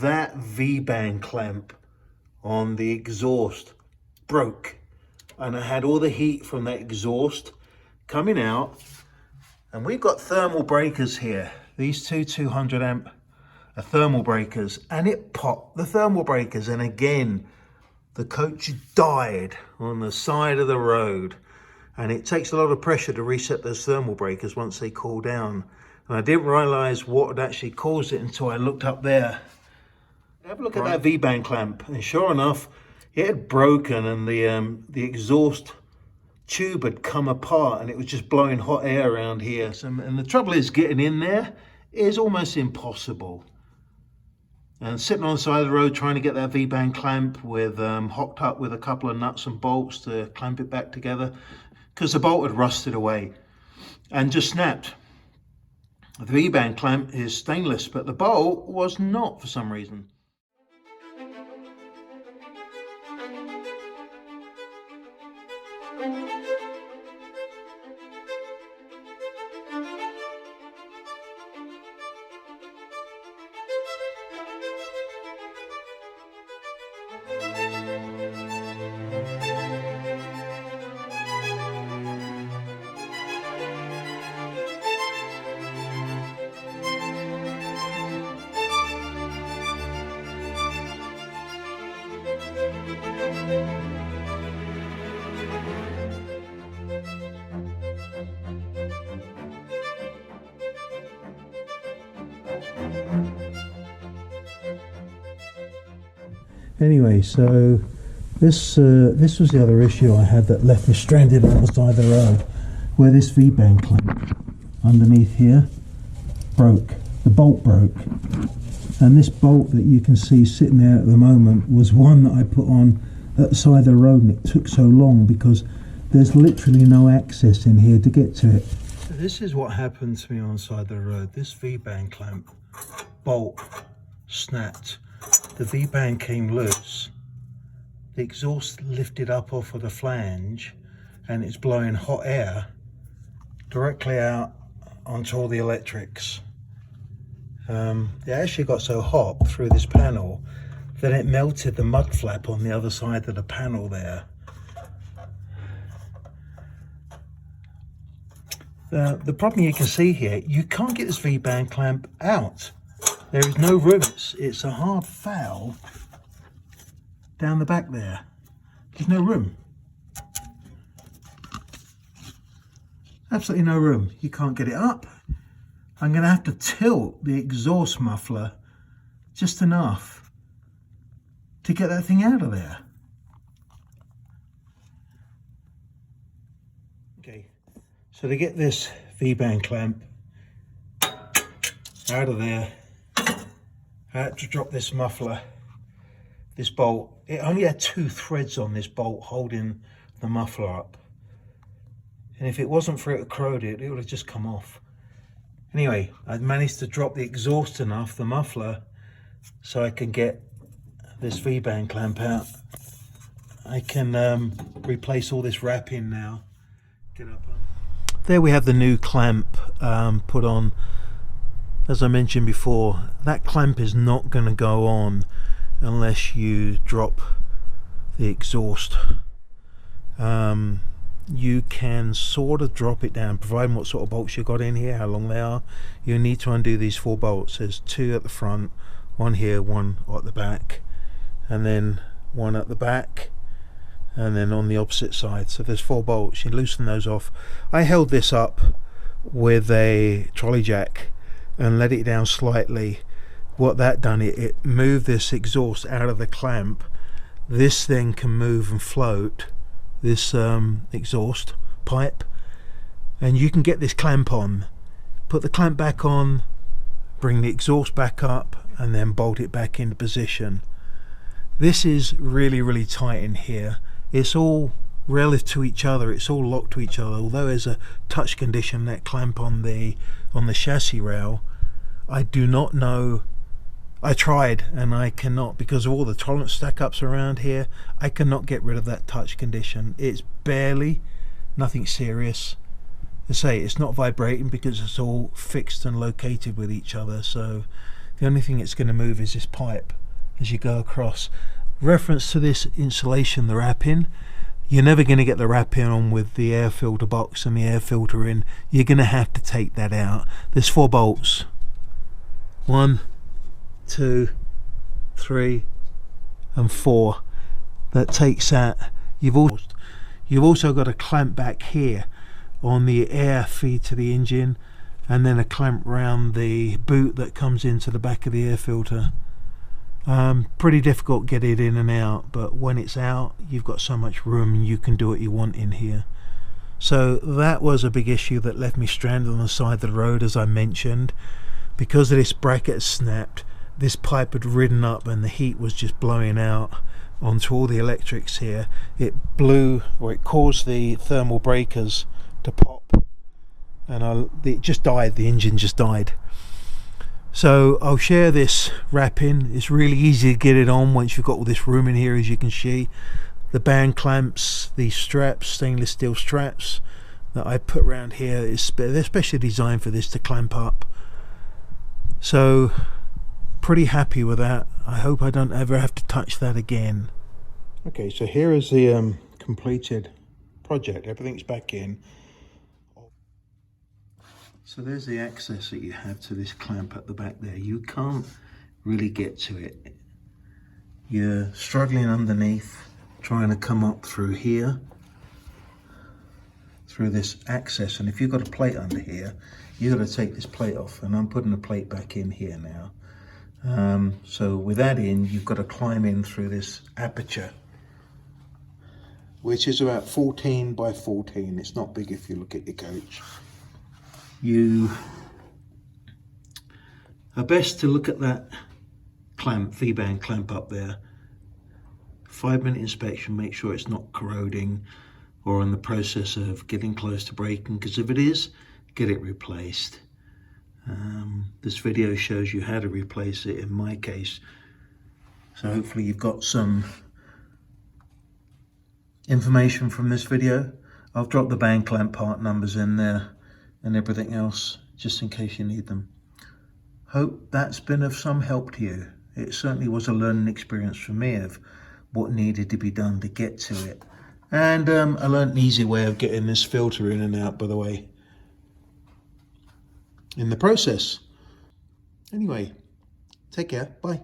that V-band clamp on the exhaust broke, and I had all the heat from that exhaust coming out. And we've got thermal breakers here. These two 200 amp are thermal breakers, and it popped the thermal breakers. And again, the coach died on the side of the road. And it takes a lot of pressure to reset those thermal breakers once they cool down. And I didn't realize what had actually caused it until I looked up there. Have a look at that V-band clamp, and sure enough, it had broken, and the exhaust tube had come apart, and it was just blowing hot air around here. And the trouble is, getting in there is almost impossible. And sitting on the side of the road trying to get that V-band clamp with hooked up with a couple of nuts and bolts to clamp it back together, because the bolt had rusted away and just snapped. The V-band clamp is stainless, but the bolt was not for some reason. Anyway, so this was the other issue I had that left me stranded on the side of the road, where this V-band clamp underneath here broke. The bolt broke, and this bolt that you can see sitting there at the moment was one that I put on at the side of the road, and it took so long because there's literally no access in here to get to it. So this is what happened to me on the side of the road. This V-band clamp bolt snapped. The V-band came loose, the exhaust lifted up off of the flange, and it's blowing hot air directly out onto all the electrics. It actually got so hot through this panel that it melted the mud flap on the other side of the panel there. The problem you can see here, you can't get this V-band clamp out. There is no room. It's a hard valve down the back there. There's no room. Absolutely no room. You can't get it up. I'm going to have to tilt the exhaust muffler just enough to get that thing out of there. Okay, so to get this V-band clamp out of there, I had to drop this muffler, this bolt. It only had 2 threads on this bolt holding the muffler up. And if it wasn't for it corroded, it would have just come off. Anyway, I managed to drop the exhaust enough, the muffler, so I can get this V-band clamp out. I can replace all this wrapping now. Get up. There we have the new clamp put on. As I mentioned before, that clamp is not going to go on unless you drop the exhaust. You can sort of drop it down, providing what sort of bolts you got in here, how long they are. You need to undo these 4 bolts. There's 2 at the front, 1 here, 1 at the back, and then 1 at the back, and then on the opposite side. So there's 4 bolts. You loosen those off. I held this up with a trolley jack and let it down slightly. What that done, it moved this exhaust out of the clamp. This then can move and float, this exhaust pipe, and you can get this clamp on, put the clamp back on, bring the exhaust back up, and then bolt it back into position. This is really tight in here. It's all relative to each other, it's all locked to each other. Although there's a touch condition, that clamp on the chassis rail, I do not know. I tried and I cannot, because of all the tolerance stack ups around here, I cannot get rid of that touch condition. It's barely, nothing serious. I say it's not vibrating because it's all fixed and located with each other, so The only thing it's going to move is this pipe as you go across. Reference to this insulation, the wrapping, you're never going to get the wrapping on with the air filter box and the air filter in. You're going to have to take that out. There's 4 bolts. 1, 2, 3 and 4. That takes that. You've also got a clamp back here on the air feed to the engine, and then a clamp round the boot that comes into the back of the air filter. Pretty difficult to get it in and out, but when it's out you've got so much room and you can do what you want in here. So that was a big issue that left me stranded on the side of the road, as I mentioned. Because of this bracket snapped, this pipe had ridden up and the heat was just blowing out onto all the electrics here. It blew, or it caused the thermal breakers to pop, and it just died. The engine just died. So I'll share this wrapping. It's really easy to get it on once you've got all this room in here, as you can see. The band clamps, these straps, stainless steel straps that I put around here, they're specially designed for this to clamp up. So pretty happy with that. I hope I don't ever have to touch that again. Okay, so here is the completed project. Everything's back in. So there's the access that you have to this clamp at the back there. You can't really get to it. You're struggling underneath, trying to come up through here, through this access. And if you've got a plate under here, you've got to take this plate off. And I'm putting a plate back in here now. So with that in, you've got to climb in through this aperture, which is about 14 by 14. It's not big if you look at your coach. You are best to look at that clamp, V-band clamp up there. 5-minute inspection, make sure it's not corroding or in the process of getting close to breaking, because if it is, get it replaced. This video shows you how to replace it in my case. So hopefully you've got some information from this video. I'll drop the band clamp part numbers in there and everything else, just in case you need them. Hope that's been of some help to you. It certainly was a learning experience for me of what needed to be done to get to it. And I learned an easy way of getting this filter in and out, by the way, in the process. Anyway, take care, bye.